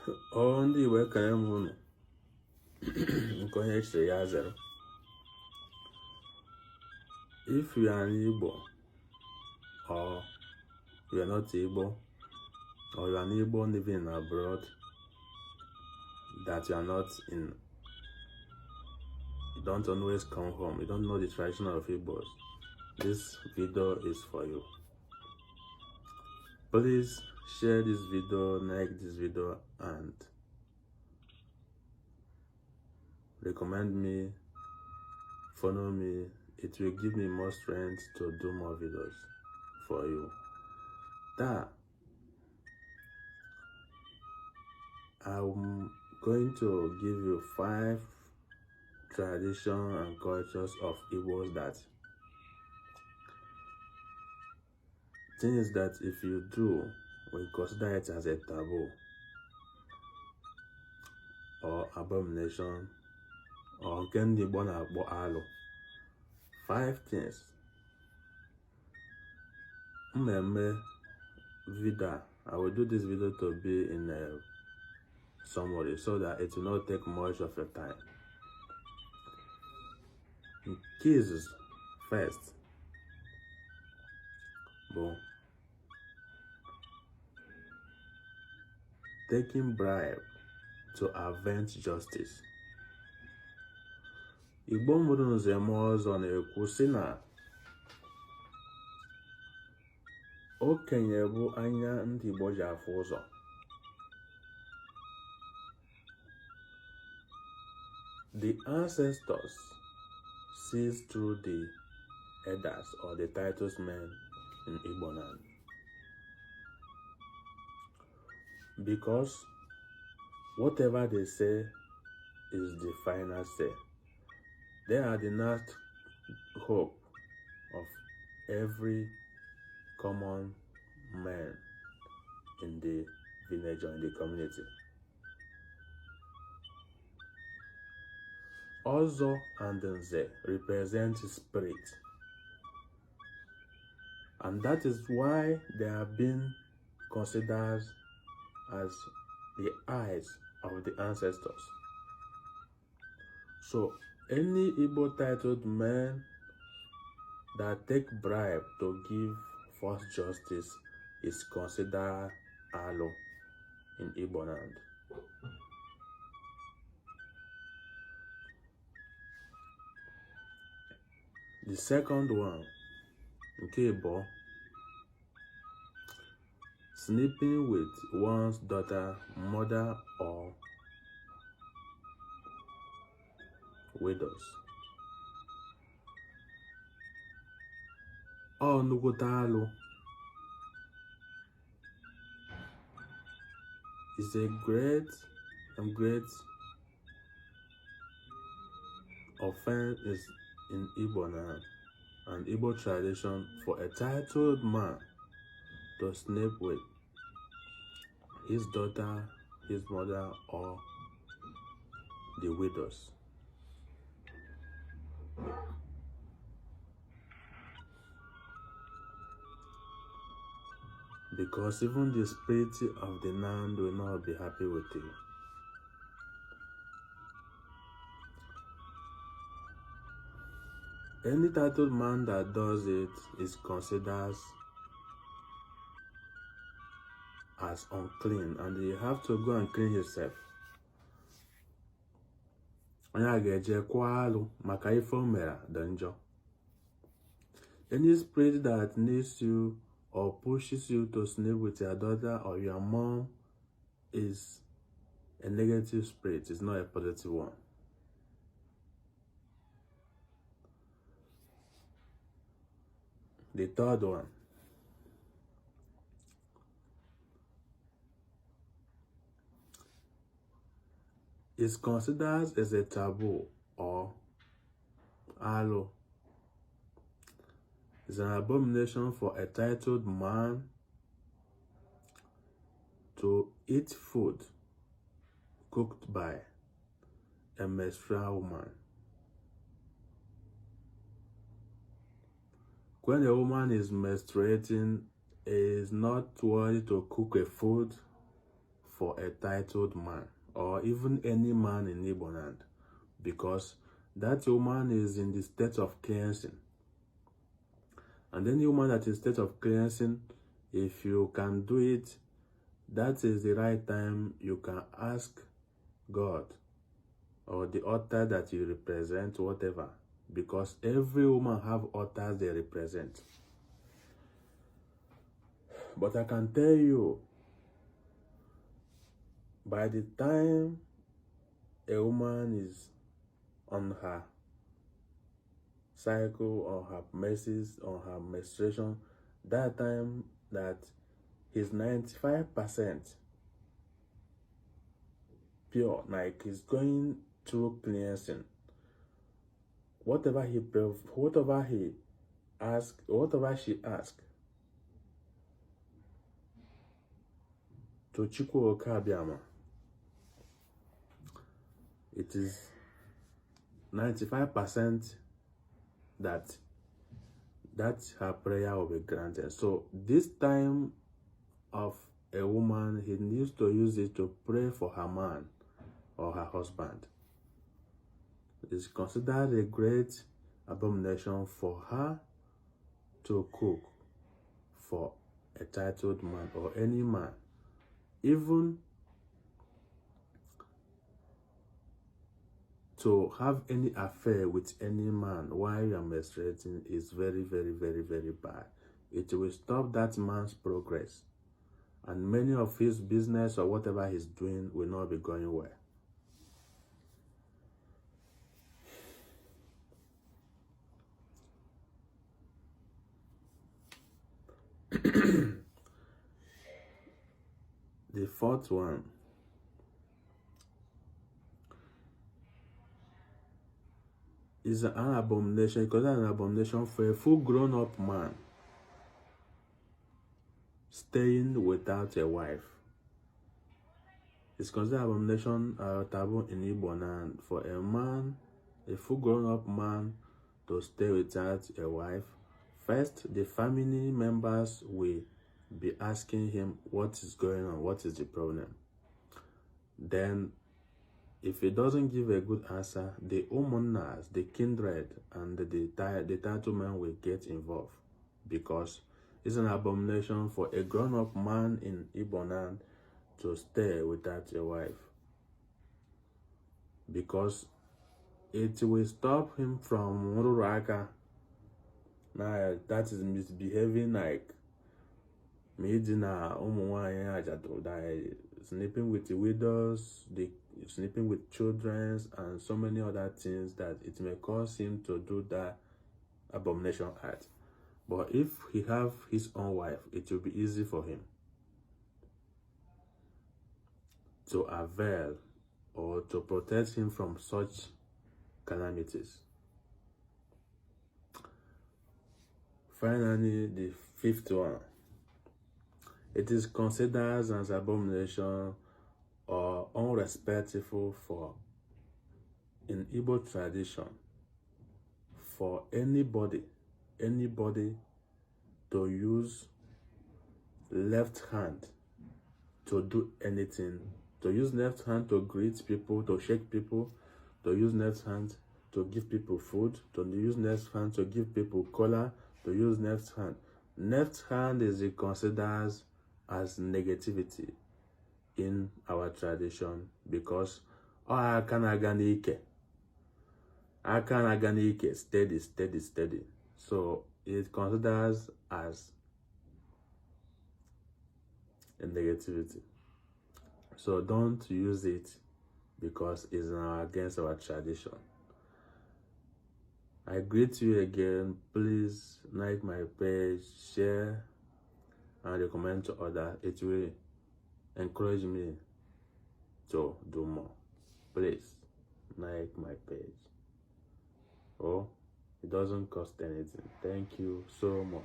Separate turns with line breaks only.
ndị Igbo ekele m unu nke onye chiri ya zero. If you are an Igbo or you are not Igbo or you are an Igbo living abroad that you are not in, you don't always come home, you don't know the tradition of Igbos, this video is for you. Please share this video, like this video, and recommend me, follow me. It will give me more strength to do more videos for you. I'm going to give you 5 traditions and cultures of Igbos, that things that if you do, we consider it as a taboo or abomination, or can the born alo. 5 things. Vida. I will do this video to be in a summary so that it will not take much of your time. Keys first. Boom. Taking bribe to avenge justice. Igbo mmadụ n'ụzọ eme ọzọ na-ekwu sị na okenye bụ anya ndị Igbo ji afụ ụzọ. The ancestors sees through the elders or the titled men in Igbo land, because whatever they say is the final say. They are the last hope of every common man in the village or in the community. Ozo and Nze represent spirit, and that is why they have been considered as the eyes of the ancestors. So any Igbo titled man that take bribe to give false justice is considered alo in Igbo land. The second one, nke Igbo, sleeping with one's daughter, mother, or widows. Oh, Nugotalo is a great offense in Igbo land and Igbo tradition for a titled man to sleep with his daughter, his mother, or the widows. Because even the spirit of the land will not be happy with you. Any titled man that does it is considered as unclean, and he have to go and clean himself. Any spirit that needs you or pushes you to sleep with your daughter or your mom is a negative spirit, it's not a positive one. The third one, is considered as a taboo or alo. It's an abomination for a titled man to eat food cooked by a menstrual woman. When a woman is menstruating, is not worthy to cook a food for a titled man, or even any man in Igbo land, because that woman is in the state of cleansing. And any woman that is in state of cleansing, if you can do it, that is the right time you can ask God or the altar that you represent, whatever, because every woman have altars they represent. But I can tell you, by the time a woman is on her cycle, on her menses, on her menstruation, that time that he's 95% pure, like he's going through cleansing. Whatever she asks to Chukwu Okabiama, it is 95% that her prayer will be granted. So this time of a woman, he needs to use it to pray for her man or her husband. It is considered a great abomination for her to cook for a titled man or any man. Even to have any affair with any man while you are menstruating is very, very, very, very bad. It will stop that man's progress, and many of his business or whatever he's doing will not be going well. The fourth one is an abomination, because an abomination for a full grown-up man staying without a wife. It's considered abomination taboo in Igbo land for a man, a full grown-up man, to stay without a wife. First, the family members will be asking him what is going on, what is the problem. Then, if he doesn't give a good answer, the umunnas, the kindred, and the title man will get involved, because it's an abomination for a grown-up man in Igbo land to stay without a wife, because it will stop him from Mururaka. Now, that is misbehaving, like Medina, sleeping with the widows, sleeping with children, and so many other things that it may cause him to do that abomination act. But if he have his own wife, it will be easy for him to avail or to protect him from such calamities. Finally, the fifth one. It is considered as an abomination or unrespectful for, in Igbo tradition, for anybody to use left hand to do anything, to use left hand to greet people, to shake people, to use left hand to give people food, to use left hand to give people color, to use left hand. Left hand is considered as negativity in our tradition, because I can aganike steady. So it considers as a negativity. So don't use it, because it's against our tradition. I greet you again. Please like my page, share, and recommend to others. It will encourage me to do more. Please like my page. Oh, it doesn't cost anything. Thank you so much.